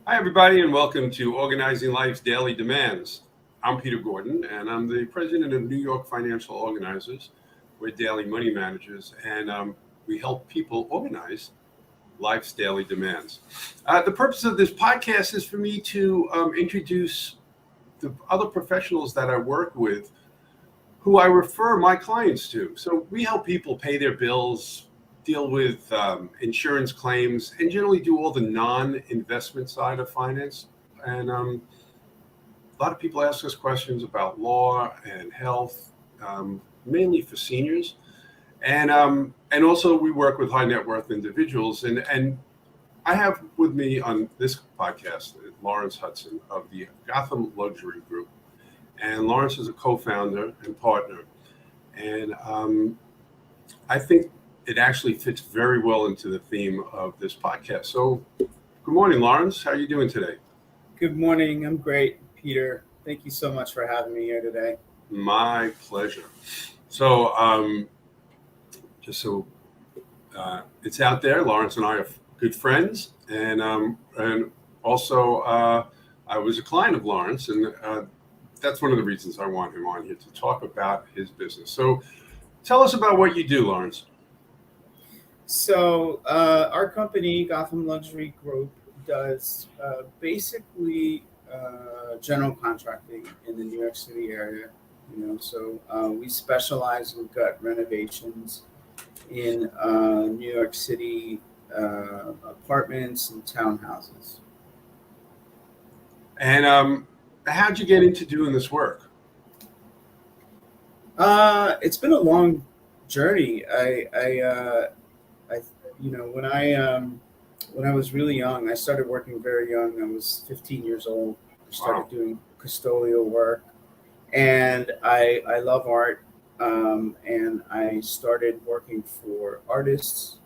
Hi, everybody, and welcome to Organizing Life's Daily Demands. I'm Peter Gordon, and I'm the president of New York Financial Organizers. We're daily money managers, and we help people organize life's daily demands. The purpose of this podcast is for me to introduce the other professionals that I work with who I refer my clients to. So we help people pay their bills, deal with insurance claims, and generally do all the non-investment side of finance. And a lot of people ask us questions about law and health, mainly for seniors. And also we work with high net worth individuals. And I have with me on this podcast Lawrence Hudson of the Gotham Luxury Group. And Lawrence is a co-founder and partner. And I think it actually fits very well into the theme of this podcast. So good morning, Lawrence. How are you doing today? Good morning. I'm great, Peter. Thank you so much for having me here today. My pleasure. So it's out there. Lawrence and I are good friends. And also I was a client of Lawrence. And that's one of the reasons I want him on here to talk about his business. So tell us about what you do, Lawrence. So our company, Gotham Luxury Group, does basically general contracting in the New York City area. So we specialize. We've got renovations in New York City, apartments and townhouses. And how'd you get into doing this work? It's been a long journey. When I was really young, I started working very young. I was 15 years old. I started doing custodial work, and I love art. And I started working for artists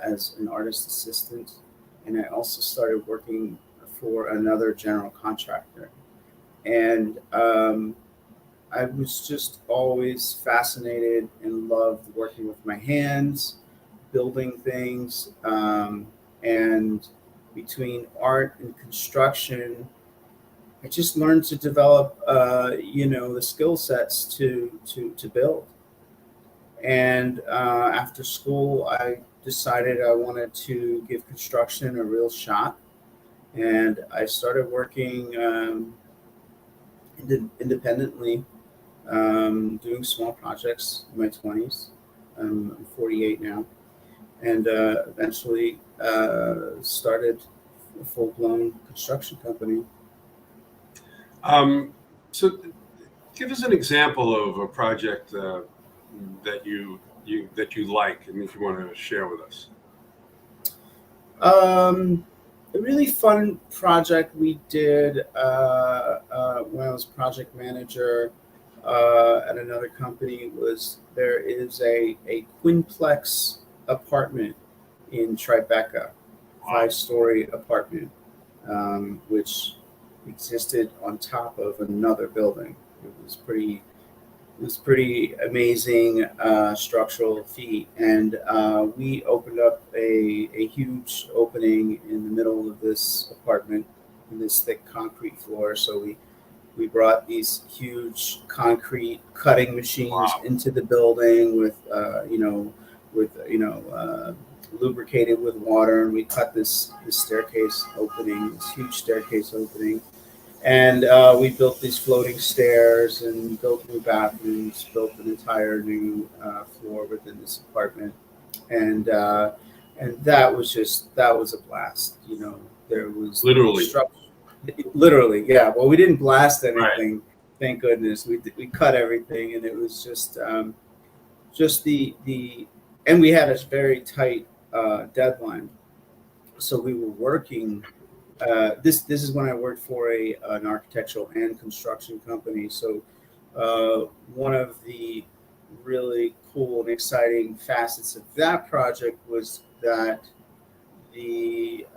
as an artist assistant, and I also started working for another general contractor. And I was just always fascinated and loved working with my hands, building things, and between art and construction, I just learned to develop, the skill sets to build. And after school, I decided I wanted to give construction a real shot, and I started working independently, doing small projects in my 20s. I'm 48 now. And eventually started a full-blown construction company. So give us an example of a project that you like and if you want to share with us. A really fun project we did when I was project manager at another company was there is a quinplex apartment in Tribeca, 5-story apartment, which existed on top of another building. It was pretty amazing structural feat, and we opened up a huge opening in the middle of this apartment in this thick concrete floor. So we brought these huge concrete cutting machines into the building with lubricated with water, and we cut this staircase opening, this huge staircase opening. And we built these floating stairs and built new bathrooms, built an entire new floor within this apartment. And that was a blast. There was literally, yeah. Well, we didn't blast anything, right. Thank goodness. We cut everything, and it was just the and we had a very tight deadline, so we were working. This is when I worked for an architectural and construction company. So one of the really cool and exciting facets of that project was that the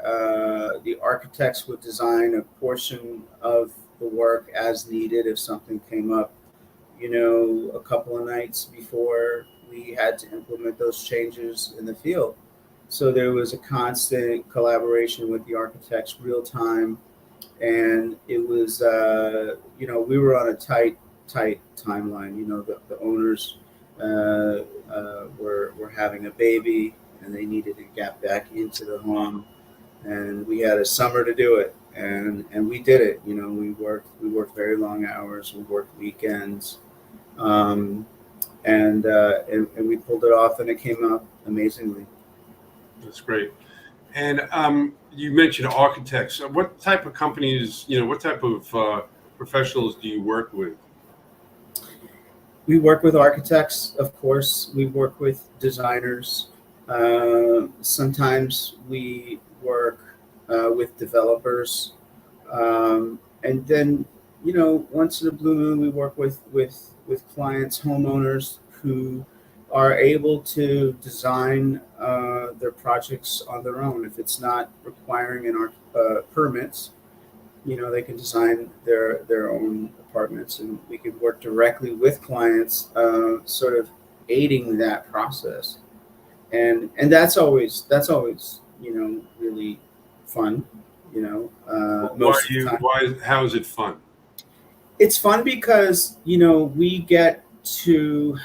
architects would design a portion of the work as needed if something came up, a couple of nights before we had to implement those changes in the field. So there was a constant collaboration with the architects, real time, and it was we were on a tight timeline. The owners were having a baby, and they needed to get back into the home, and we had a summer to do it, and we did it. We worked very long hours, we worked weekends, um, and we pulled it off, and it came out amazingly. That's great. And you mentioned architects. What type of companies, what type of professionals do you work with? We work with architects, of course. We work with designers. Sometimes we work with developers, and then once in a blue moon, we work with clients, homeowners who are able to design their projects on their own. If it's not requiring permits, they can design their own apartments, and we can work directly with clients, sort of aiding that process. And that's always really fun. Most of the time. How is it fun? It's fun because we get to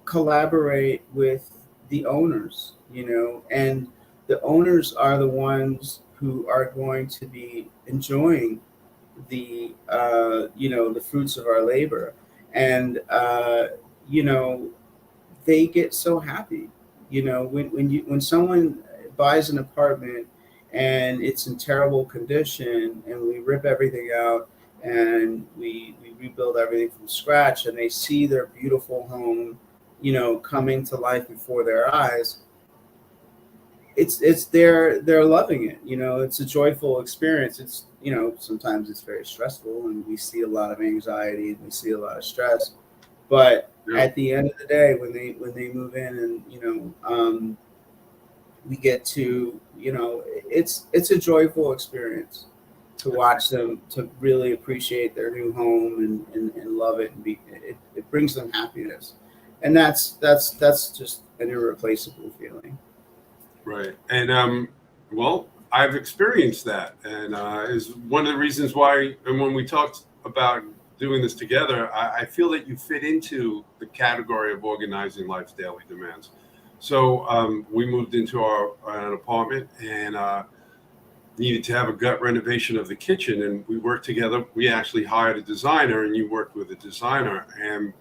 collaborate with the owners, and the owners are the ones who are going to be enjoying the fruits of our labor, and they get so happy. When someone buys an apartment and it's in terrible condition, and we rip everything out and we rebuild everything from scratch, and they see their beautiful home coming to life before their eyes, they're loving it. It's a joyful experience. It's sometimes it's very stressful, and we see a lot of anxiety, and we see a lot of stress, but at the end of the day, when they move in, and we get to it's a joyful experience to watch them, to really appreciate their new home, and love it, and it brings them happiness, and that's just an irreplaceable feeling. Right. And well, I've experienced that, and is one of the reasons why. And when we talked about doing this together, I feel that you fit into the category of organizing life's daily demands. So we moved into an apartment, and needed to have a gut renovation of the kitchen, and we worked together. We actually hired a designer, and you worked with a designer, and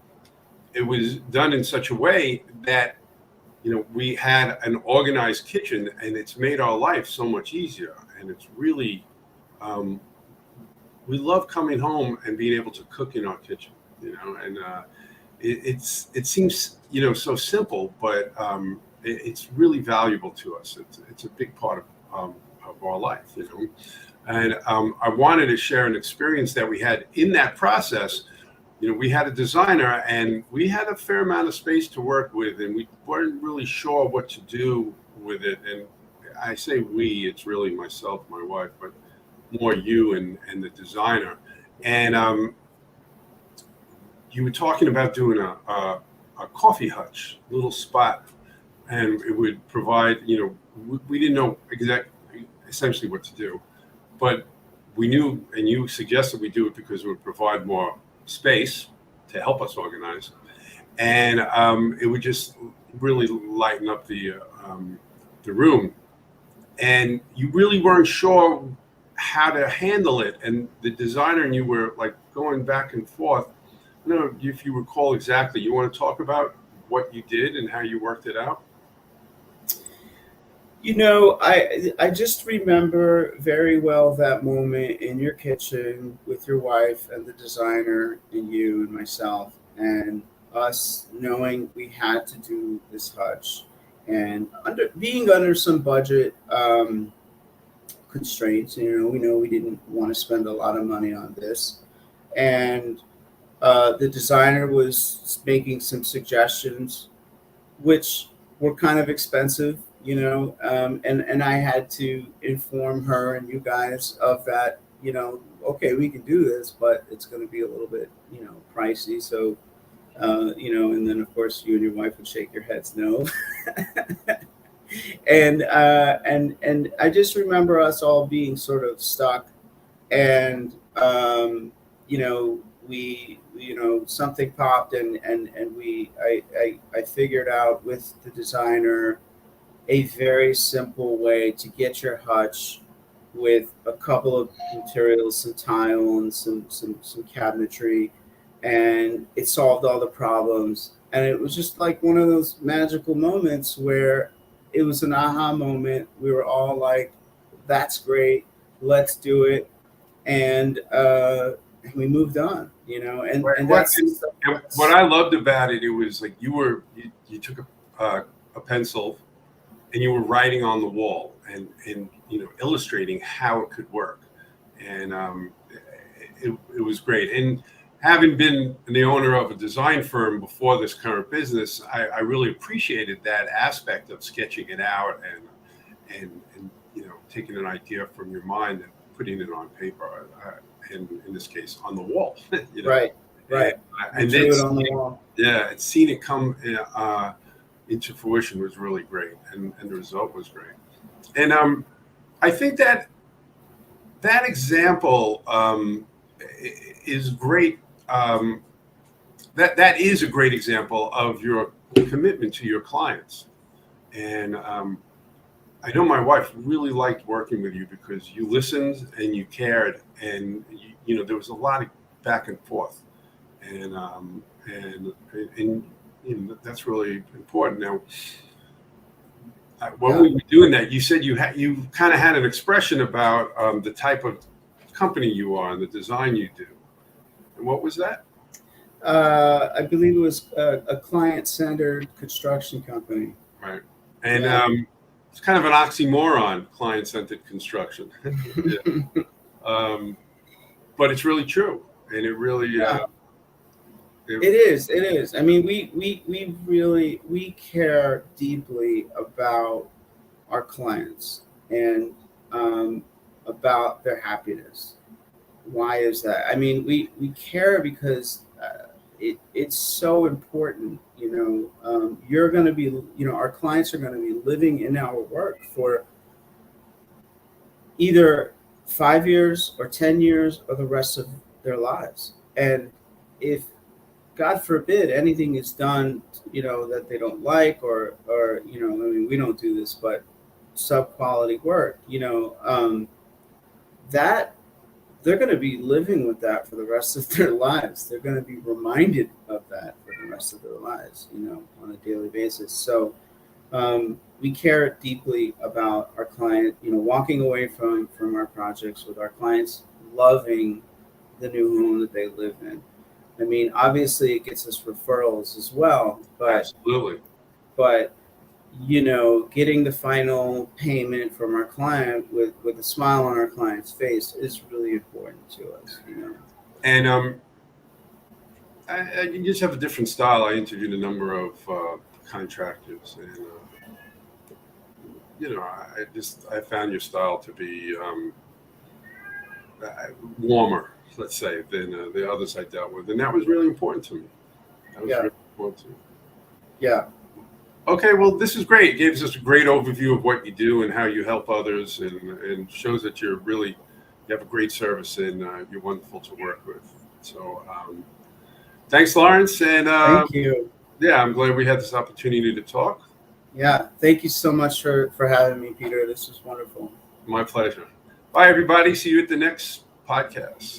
it was done in such a way that we had an organized kitchen, and it's made our life so much easier. And it's really, we love coming home and being able to cook in our kitchen, and it seems, so simple, but it's really valuable to us. It's a big part of our life, And I wanted to share an experience that we had in that process. We had a designer, and we had a fair amount of space to work with, and we weren't really sure what to do with it. And I say we, it's really myself, my wife, but more you and the designer. And you were talking about doing a coffee hutch, little spot, and it would provide, we didn't know essentially what to do, but we knew, and you suggested we do it because it would provide more space to help us organize, and it would just really lighten up the room. And you really weren't sure how to handle it, and the designer and you were like going back and forth. I don't know if you recall exactly. You want to talk about what you did and how you worked it out? I just remember very well that moment in your kitchen with your wife and the designer and you and myself, and us knowing we had to do this hutch, and being under some budget constraints. We know we didn't want to spend a lot of money on this, and the designer was making some suggestions, which were kind of expensive, and I had to inform her and you guys of that, okay, we can do this, but it's going to be a little bit, pricey. So, and then of course you and your wife would shake your heads no. And I just remember us all being sort of stuck, and something popped, and I figured out with the designer a very simple way to get your hutch with a couple of materials, some tile and some cabinetry, and it solved all the problems. And it was just like one of those magical moments where it was an aha moment. We were all like, "That's great, let's do it," and we moved on. And what I loved about it, it was like you took a pencil and you were writing on the wall and illustrating how it could work, and it was great. And having been the owner of a design firm before this current business, I really appreciated that aspect of sketching it out and taking an idea from your mind and putting it on paper, and in this case on the wall. Right. And then on the wall. Yeah, and seeing it come into fruition was really great, and the result was great. And I think that example is great. That is a great example of your commitment to your clients. And I know my wife really liked working with you because you listened and you cared, and there was a lot of back and forth, and that's really important. Now, when we were doing that, you said you kind of had an expression about the type of company you are and the design you do. And what was that? I believe it was a client-centered construction company. Right. And it's kind of an oxymoron, client-centered construction. But it's really true. And it really... It is. I mean, we care deeply about our clients and about their happiness. Why is that? I mean, we care because it's so important. You're going to be, our clients are going to be living in our work for either 5 years or 10 years or the rest of their lives. And if, God forbid, anything is done, that they don't like, or I mean, we don't do this, but sub-quality work, that they're going to be living with that for the rest of their lives. They're going to be reminded of that for the rest of their lives, on a daily basis. So we care deeply about our client, walking away from our projects with our clients loving the new home that they live in. I mean, obviously it gets us referrals as well, but absolutely. But getting the final payment from our client with a smile on our client's face is really important to us. And I just have a different style. I interviewed a number of contractors, and I found your style to be warmer, let's say, than the others I dealt with, and that was really important to me. Really important to me. Yeah. Okay, well, this is great. It gives us a great overview of what you do and how you help others, and shows that you have a great service, and you're wonderful to work with. So thanks, Lawrence. And thank you. Yeah, I'm glad we had this opportunity to talk. Yeah, thank you so much for having me, Peter. This was wonderful. My pleasure. Bye, everybody. See you at the next podcast.